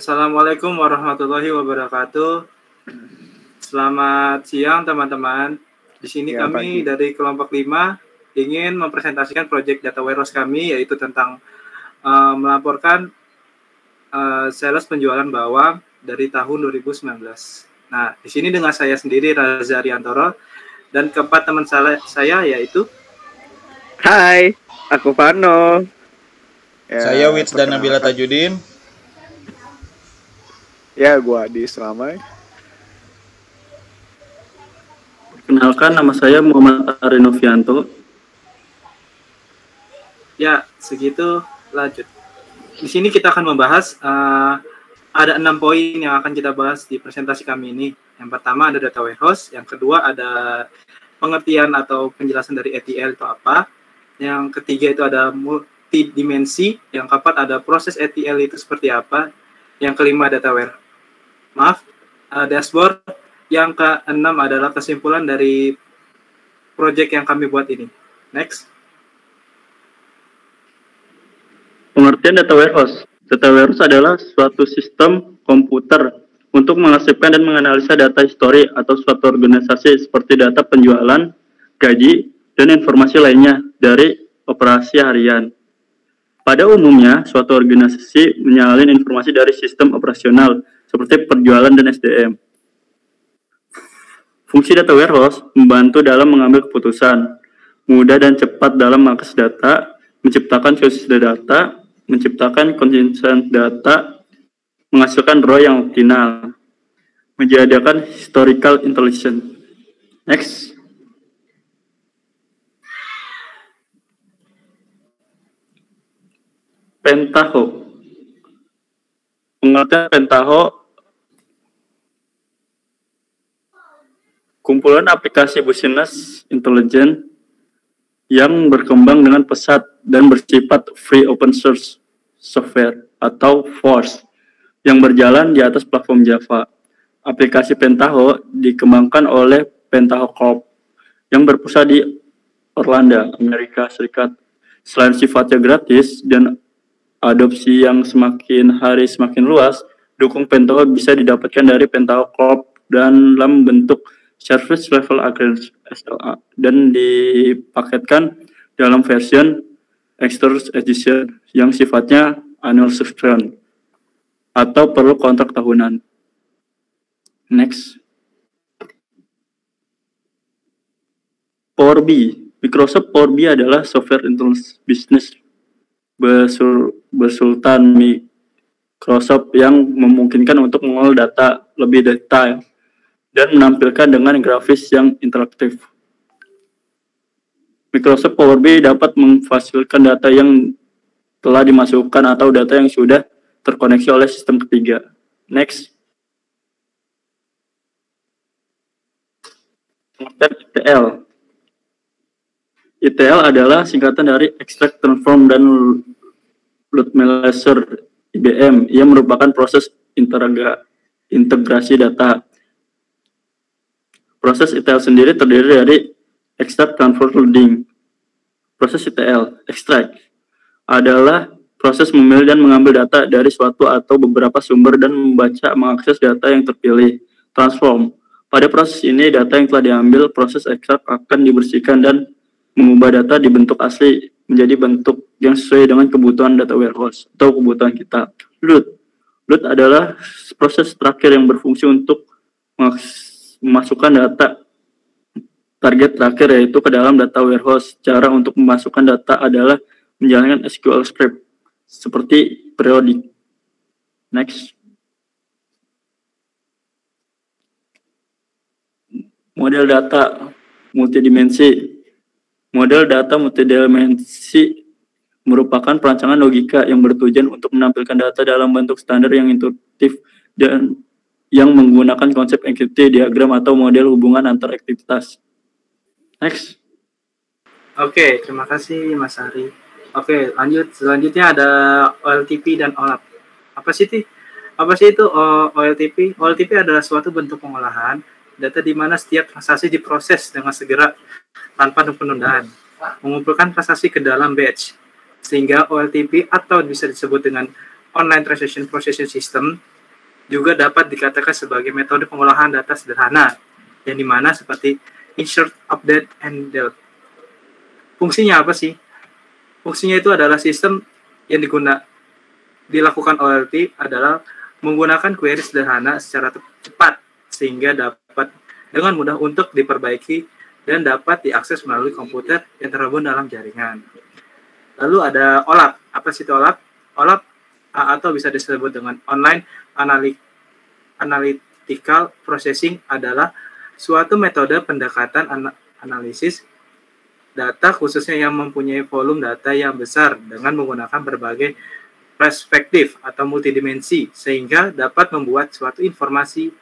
Assalamualaikum warahmatullahi wabarakatuh. Selamat siang teman-teman. Di sini kami dari kelompok 5 ingin mempresentasikan proyek data warehouse kami, yaitu tentang melaporkan sales penjualan bawang dari tahun 2019. Nah, di sini dengan saya sendiri Raza Riantoro dan keempat teman saya yaitu Hai, aku Vano. Saya Wits dan Nabila Tajudin. Ya, gua Adi Selamai. Kenalkan, nama saya Muhammad Arinovianto. Ya, segitu lanjut. Di sini kita akan membahas ada 6 poin yang akan kita bahas di presentasi kami ini. Yang pertama ada data warehouse, yang kedua ada pengertian atau penjelasan dari ETL itu apa. Yang ketiga itu ada multidimensi, yang keempat ada proses ETL itu seperti apa. Yang kelima dashboard. Yang keenam adalah kesimpulan dari proyek yang kami buat ini. Next. Pengertian data warehouse. Data warehouse adalah suatu sistem komputer untuk mengarsipkan dan menganalisa data histori atau suatu organisasi seperti data penjualan, gaji, dan informasi lainnya dari operasi harian. Pada umumnya, suatu organisasi menyalin informasi dari sistem operasional seperti penjualan dan SDM. Fungsi data warehouse membantu dalam mengambil keputusan, mudah dan cepat dalam mengakses data, menciptakan sosial data, menciptakan consistent data, menghasilkan raw yang optimal, menjadikan historical intelligence. Next. Pentaho. Pengertian Pentaho, kumpulan aplikasi business intelligence yang berkembang dengan pesat dan bersifat free open source software atau FOSS yang berjalan di atas platform Java. Aplikasi Pentaho dikembangkan oleh Pentaho Corp yang berpusat di Orlando, Amerika Serikat. Selain sifatnya gratis dan adopsi yang semakin hari semakin luas, dukung Pentaho bisa didapatkan dari Pentaho Corp dan dalam bentuk Service Level Agreement (SLA) dan dipaketkan dalam version Extras Edition yang sifatnya annual subscription atau perlu kontrak tahunan. Next. Power BI. Microsoft Power BI adalah software intelligence business besultan Microsoft yang memungkinkan untuk mengolah data lebih detail dan menampilkan dengan grafis yang interaktif. Microsoft Power BI dapat memfasilitasi data yang telah dimasukkan atau data yang sudah terkoneksi oleh sistem ketiga. Next. Pengertian ETL. ETL adalah singkatan dari Extract, Transform, dan Load Balancer IBM yang merupakan proses integrasi data. Proses ETL sendiri terdiri dari extract, transform, loading. Proses ETL, extract, adalah proses memilih dan mengambil data dari suatu atau beberapa sumber dan membaca mengakses data yang terpilih. Transform, pada proses ini data yang telah diambil proses extract akan dibersihkan dan mengubah data di bentuk asli menjadi bentuk yang sesuai dengan kebutuhan data warehouse atau kebutuhan kita. Load adalah proses terakhir yang berfungsi untuk memasukkan data target terakhir yaitu ke dalam data warehouse. Cara untuk memasukkan data adalah menjalankan SQL script seperti periodic. Next. Model data multidimensi. Model data multidimensi merupakan perancangan logika yang bertujuan untuk menampilkan data dalam bentuk standar yang intuitif dan yang menggunakan konsep activity diagram atau model hubungan antar aktivitas. Next. Oke, terima kasih Mas Ari. Oke, lanjut. Selanjutnya ada OLTP dan OLAP. Apa sih itu OLTP? OLTP adalah suatu bentuk pengolahan data di mana setiap transaksi diproses dengan segera tanpa penundaan, mengumpulkan transaksi ke dalam batch, sehingga OLTP atau bisa disebut dengan online transaction processing system juga dapat dikatakan sebagai metode pengolahan data sederhana, yang dimana seperti insert, update, and delete. Fungsinya apa sih? Fungsinya itu adalah sistem yang dilakukan OLT adalah menggunakan query sederhana secara cepat, sehingga dapat dengan mudah untuk diperbaiki dan dapat diakses melalui komputer yang terhubung dalam jaringan. Lalu ada OLAP. Apa sih itu OLAP? OLAP atau bisa disebut dengan Online Analytical Processing adalah suatu metode pendekatan analisis data khususnya yang mempunyai volume data yang besar dengan menggunakan berbagai perspektif atau multidimensi sehingga dapat membuat suatu informasi.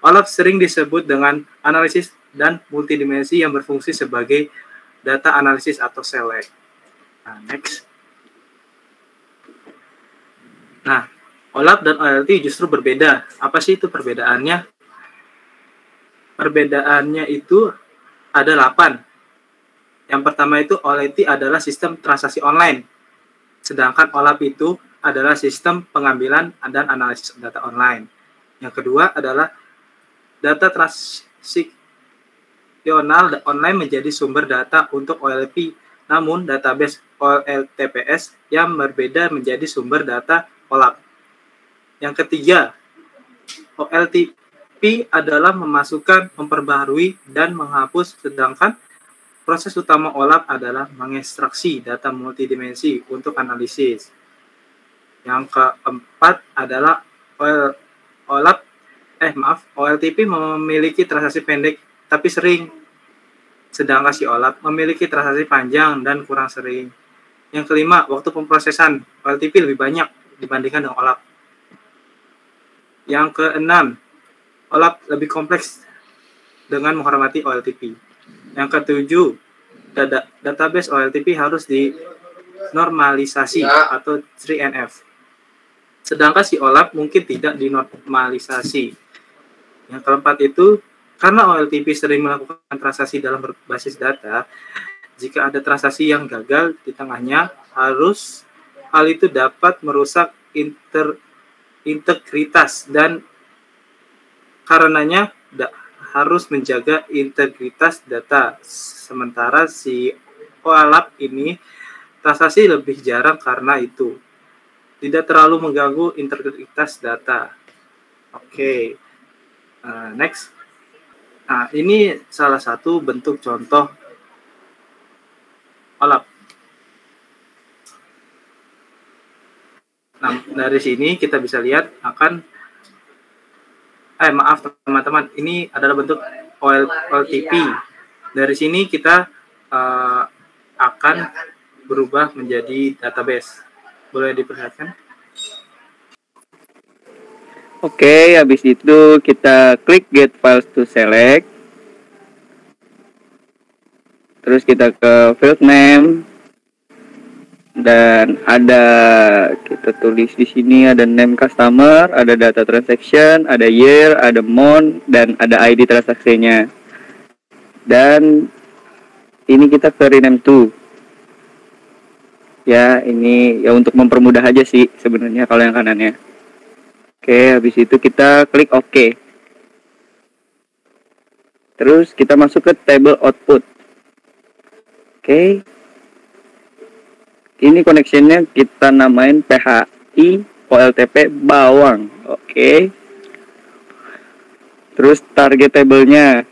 OLAP sering disebut dengan analisis dan multidimensi yang berfungsi sebagai data analisis atau select. Nah, next. Nah, OLAP dan OLT justru berbeda. Apa sih itu perbedaannya? Perbedaannya itu ada 8. Yang pertama itu OLT adalah sistem transaksi online. Sedangkan OLAP itu adalah sistem pengambilan dan analisis data online. Yang kedua adalah data transaksi online menjadi sumber data untuk OLP, namun database OLTPS yang berbeda menjadi sumber data OLAP. Yang ketiga, OLTP adalah memasukkan, memperbaharui, dan menghapus, sedangkan proses utama OLAP adalah mengekstraksi data multidimensi untuk analisis. Yang keempat adalah OLTP memiliki transaksi pendek tapi sering, sedangkan si OLAP memiliki transaksi panjang dan kurang sering. Yang kelima, waktu pemrosesan OLTP lebih banyak dibandingkan dengan OLAP. Yang keenam, OLAP lebih kompleks dengan menghormati OLTP. Yang ketujuh, database OLTP harus dinormalisasi atau 3NF. Sedangkan si OLAP mungkin tidak dinormalisasi. Yang keempat itu, karena OLTP sering melakukan transaksi dalam berbasis data, jika ada transaksi yang gagal di tengahnya, hal itu dapat merusak integritas dan karenanya harus menjaga integritas data. Sementara si OLAP ini transaksi lebih jarang karena itu tidak terlalu mengganggu integritas data. Oke. Next. Nah, ini salah satu bentuk contoh OLAP. Nah, dari sini kita bisa lihat maaf teman-teman, ini adalah bentuk OLTP. Dari sini kita akan berubah menjadi database. Boleh diperlihatkan? Oke, habis itu kita klik Get Files to Select. Terus kita ke Field Name. Dan kita tulis di sini ada name customer, ada data transaction, ada year, ada month, dan ada ID transaksinya. Dan ini kita ke rename to. Ya, ini ya untuk mempermudah aja sih sebenarnya kalau yang kanannya. Oke, habis itu kita klik OK. Terus kita masuk ke table output. Oke. Ini connectionnya kita namain PHI OLTP bawang. Oke. Terus target table-nya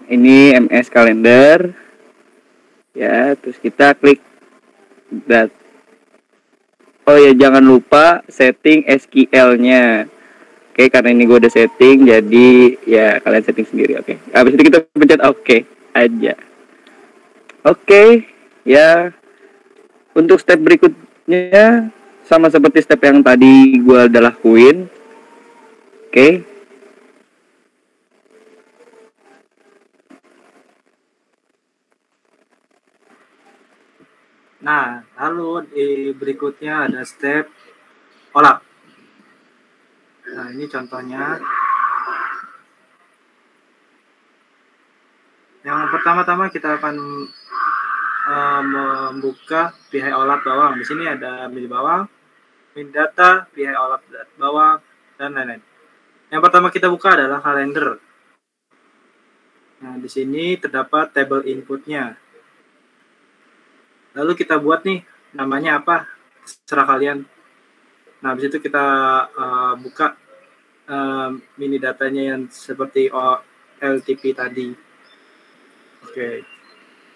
ini MS kalender. Ya, terus kita klik that. Oh ya, jangan lupa setting SQL-nya. Oke, karena ini gue udah setting, jadi ya kalian setting sendiri. Oke. Habis itu kita pencet OK aja. Oke, ya. Untuk step berikutnya sama seperti step yang tadi gue udah lakuin. Oke. Nah, lalu di berikutnya ada step OLAP. Nah, ini contohnya. Yang pertama-tama kita akan membuka PHI OLAP bawang. Di sini ada milih bawang. min data, behind all of that, bawang, dan lain-lain. Yang pertama kita buka adalah kalender. Nah, di sini terdapat table inputnya. Lalu kita buat nih, namanya apa? Terserah kalian. Nah, habis itu kita buka mini datanya yang seperti LTP tadi. Oke.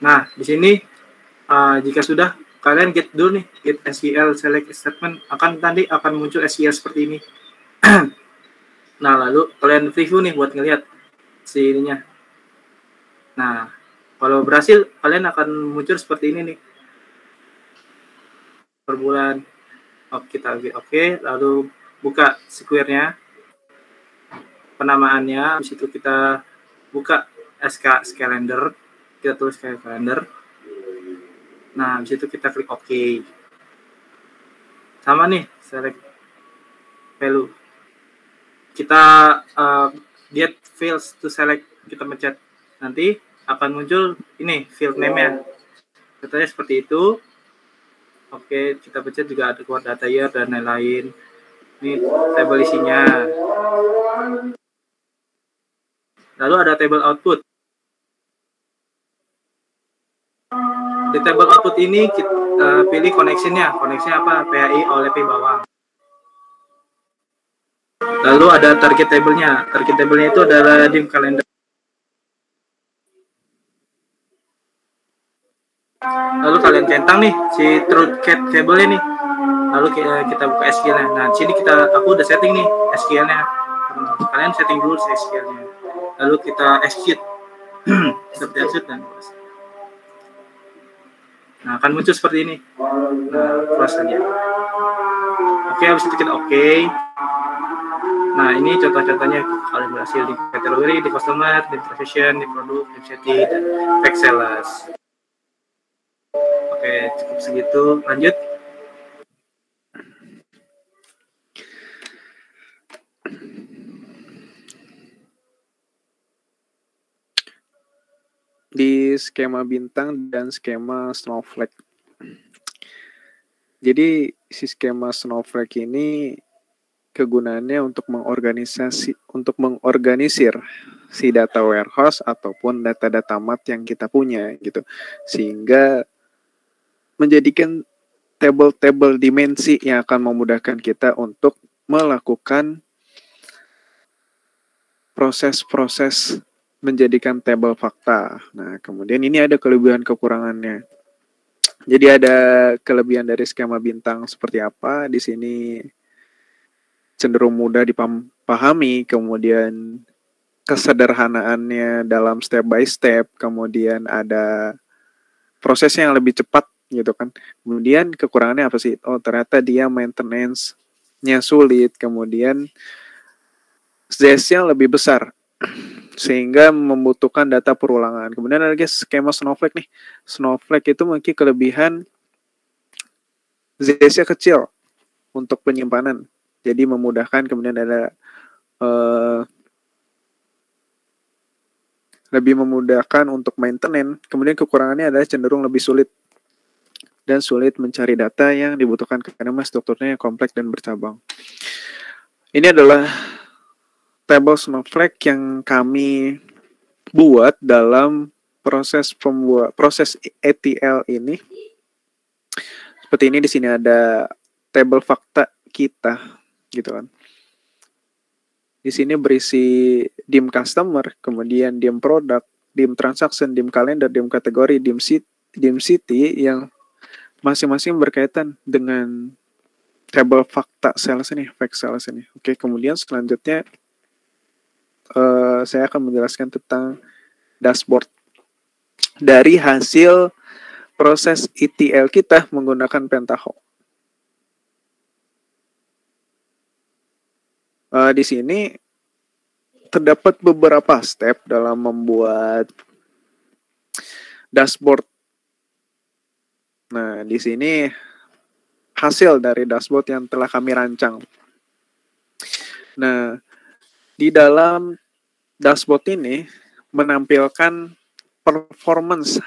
Nah, di sini jika sudah, kalian get dulu nih, get SQL select statement, akan muncul SQL seperti ini. Nah, lalu kalian preview nih buat ngelihat si ininya. Nah, kalau berhasil, kalian akan muncul seperti ini nih. Per bulan. Kita oke, lalu buka SQL-nya. Penamaannya, habis itu kita buka SK calendar. Kita tulis kayak calendar. Nah, habis itu kita klik OK. Sama nih, select value. Kita get fields to select, kita pencet. Nanti akan muncul ini field name-nya. Contohnya seperti itu. Oke, kita pencet juga ada keluar data year dan lain-lain. Ini table isinya. Lalu ada table output. Di table output ini kita pilih connection-nya. Connection apa? PHI, OLP bawang. Lalu ada target table-nya. Target table-nya itu adalah dim calendar. Lalu kalian centang nih si truth cat table nih. Lalu kita buka SQL-nya. Nah, di sini aku udah setting nih SQL-nya. Kalian setting dulu SQL-nya. Lalu kita execute. Seperti execute dan nah, akan muncul seperti ini. Nah, close aja. Oke, habis itu kita oke. Nah, ini contoh-contohnya kalian berhasil di kategori, di customer, di profession, di produk, di city, dan tech sales. Oke, cukup segitu. Lanjut. Di skema bintang dan skema snowflake. Jadi si skema snowflake ini kegunaannya untuk mengorganisir si data warehouse ataupun data-data mat yang kita punya gitu. Sehingga menjadikan table-table dimensi yang akan memudahkan kita untuk melakukan proses-proses menjadikan table fakta. Nah, kemudian ini ada kelebihan kekurangannya. Jadi ada kelebihan dari skema bintang seperti apa? Di sini cenderung mudah dipahami, kemudian kesederhanaannya dalam step by step, kemudian ada prosesnya yang lebih cepat gitu kan. Kemudian kekurangannya apa sih? Oh, ternyata dia maintenance-nya sulit, kemudian size-nya lebih besar sehingga membutuhkan data perulangan. Kemudian ada skema Snowflake nih. Snowflake itu memiliki kelebihan size-nya kecil untuk penyimpanan. Jadi memudahkan, kemudian ada lebih memudahkan untuk maintenance. Kemudian kekurangannya adalah cenderung lebih sulit dan sulit mencari data yang dibutuhkan karena strukturnya kompleks dan bercabang. Ini adalah table Snowflake yang kami buat dalam proses ETL ini. Seperti ini, di sini ada table fakta kita, gitu kan. Di sini berisi dim customer, kemudian dim product, dim transaction, dim calendar, dim kategori, dim city yang masing-masing berkaitan dengan table fakta sales ini, fact sales ini. Oke, kemudian selanjutnya saya akan menjelaskan tentang dashboard dari hasil proses ETL kita menggunakan Pentaho. Di sini terdapat beberapa step dalam membuat dashboard. Nah, di sini hasil dari dashboard yang telah kami rancang. Nah, di dalam dashboard ini menampilkan performance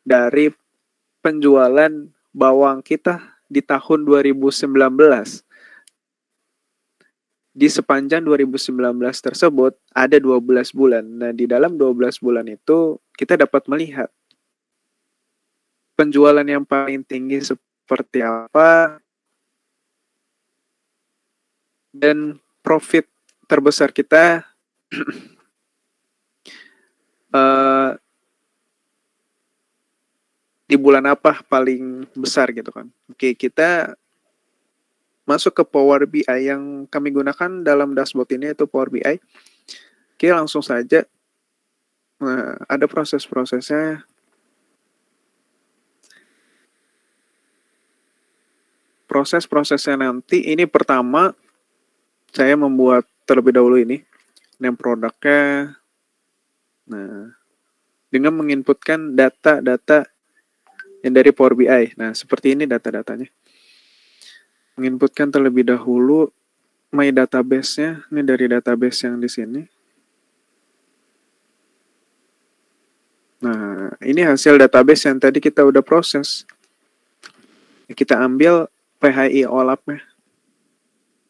dari penjualan bawang kita di tahun 2019. Di sepanjang 2019 tersebut ada 12 bulan. Nah, di dalam 12 bulan itu kita dapat melihat penjualan yang paling tinggi seperti apa dan profit terbesar kita di bulan apa paling besar gitu kan. Oke, kita masuk ke Power BI yang kami gunakan dalam dashboard ini, itu Power BI. Oke, langsung saja. Nah, ada proses-prosesnya. Proses-prosesnya nanti, ini pertama saya membuat terlebih dahulu ini name produknya. Nah, dengan menginputkan data-data yang dari Power BI. Nah, seperti ini data-datanya. Menginputkan terlebih dahulu my database-nya. Ini dari database yang di sini. Nah, ini hasil database yang tadi kita udah proses. Kita ambil PHI OLAP-nya.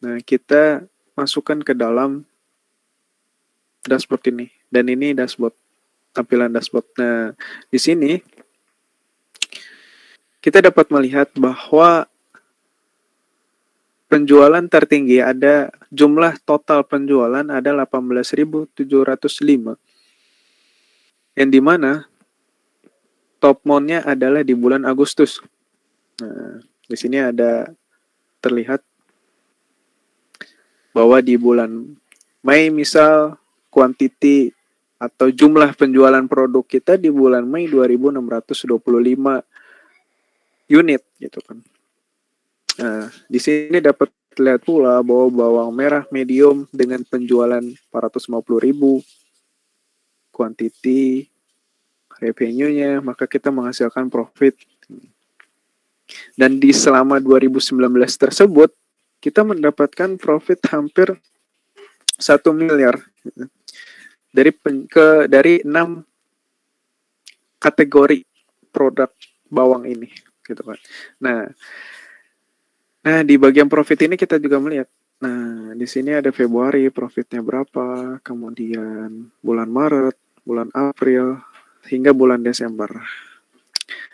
Nah, kita masukkan ke dalam dashboard ini. Dan ini dashboard, tampilan dashboard. Nah, di sini kita dapat melihat bahwa penjualan tertinggi ada jumlah total penjualan ada 18.705. Yang dimana top month-nya adalah di bulan Agustus. Nah, di sini ada terlihat bahwa di bulan Mei misal quantity atau jumlah penjualan produk kita di bulan Mei 2.625 unit gitu kan. Nah, di sini dapat lihat pula bahwa bawang merah medium dengan penjualan 450.000 quantity revenue-nya, maka kita menghasilkan profit. Dan di selama 2019 tersebut kita mendapatkan profit hampir 1 miliar dari 6 kategori produk bawang ini gitu kan. Nah, di bagian profit ini kita juga melihat. Nah, di sini ada Februari profitnya berapa, kemudian bulan Maret, bulan April, hingga bulan Desember.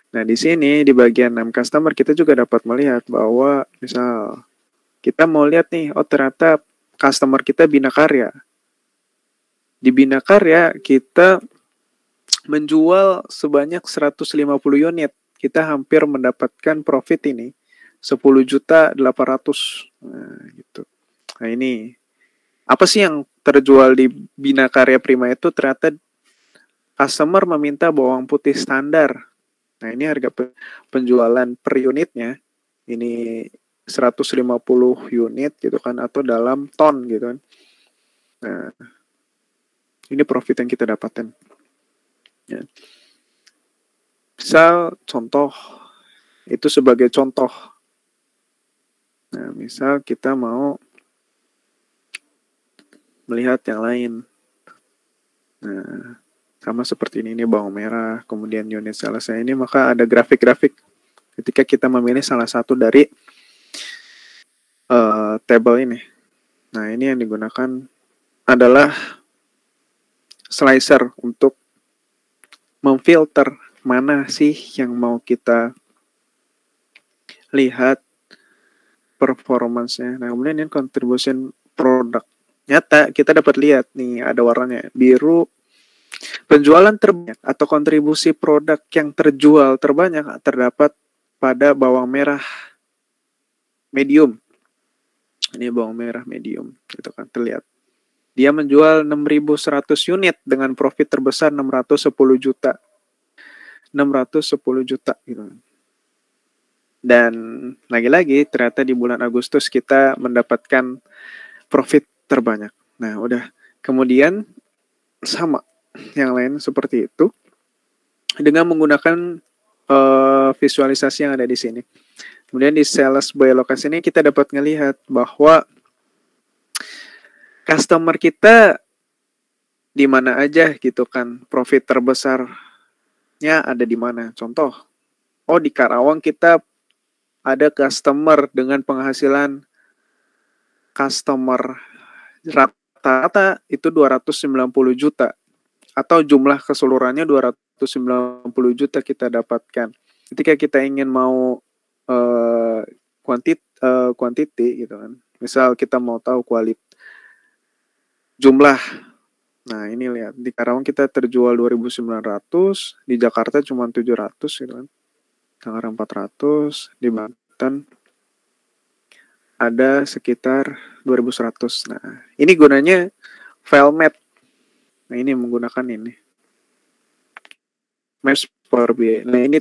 Nah, di sini di bagian 6 customer kita juga dapat melihat bahwa misal kita mau lihat nih, oh ternyata customer kita Bina Karya. Di Bina Karya kita menjual sebanyak 150 unit. Kita hampir mendapatkan profit ini 10.800.000. Nah, gitu. Nah, ini apa sih yang terjual di Bina Karya Prima itu? Ternyata customer meminta bawang putih standar. Nah, ini harga penjualan per unitnya ini 150 unit gitu kan, atau dalam ton gitu kan. Nah, ini profit yang kita dapatkan. Ya. Misal contoh, itu sebagai contoh. Nah, misal kita mau melihat yang lain. Nah, sama seperti ini bawang merah, kemudian unit salesnya ini, maka ada grafik-grafik ketika kita memilih salah satu dari table ini. Nah, ini yang digunakan adalah slicer untuk memfilter mana sih yang mau kita lihat performance-nya. Nah, kemudian ini contribution product. Nyata kita dapat lihat nih ada warnanya biru. Penjualan terbanyak atau kontribusi produk yang terjual terbanyak terdapat pada bawang merah medium. Ini bawang merah medium, gitu kan, terlihat. Dia menjual 6.100 unit dengan profit terbesar 610 juta. 610 juta gitu. Dan lagi-lagi ternyata di bulan Agustus kita mendapatkan profit terbanyak. Nah, udah. Kemudian sama yang lain seperti itu dengan menggunakan visualisasi yang ada di sini. Kemudian di sales by lokasi ini kita dapat melihat bahwa customer kita di mana aja gitu kan, profit terbesarnya ada di mana. Contoh, oh di Karawang kita ada customer dengan penghasilan customer rata-rata itu 290 juta atau jumlah keseluruhannya 290 juta kita dapatkan. Ketika kita ingin mau quantity gitu kan. Misal kita mau tahu jumlah. Nah, ini lihat di Karawang kita terjual 2.900, di Jakarta cuma 700 gitu kan. Tangerang 400, di Banten ada sekitar 2.100. Nah, ini gunanya file map. Nah, ini menggunakan ini. Maps Power BI. Nah, ini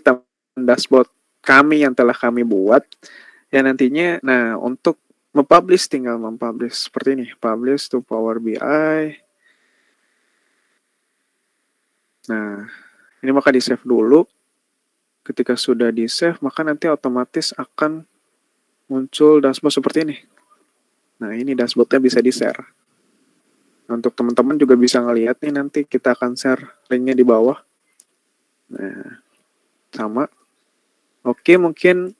dashboard kami yang telah kami buat. Ya nantinya, nah untuk mempublish tinggal mempublish seperti ini. Publish to Power BI. Nah, ini maka di-save dulu. Ketika sudah di-save, maka nanti otomatis akan muncul dashboard seperti ini. Nah, ini dashboardnya bisa di-share. Untuk teman-teman juga bisa ngelihat nih, nanti kita akan share linknya di bawah. Nah, sama. Oke, mungkin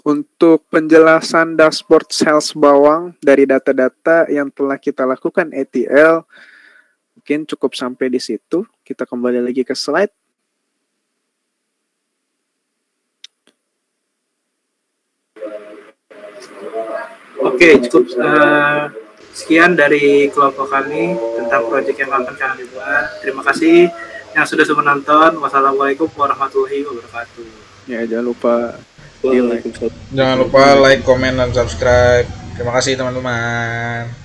untuk penjelasan dashboard sales bawang dari data-data yang telah kita lakukan ETL, mungkin cukup sampai di situ. Kita kembali lagi ke slide. Oke, cukup sekian dari kelompok kami tentang proyek yang akan kami buat. Terima kasih yang sudah menonton. Wassalamualaikum warahmatullahi wabarakatuh. Ya, jangan lupa di like. Jangan lupa like, comment, dan subscribe. Terima kasih teman-teman.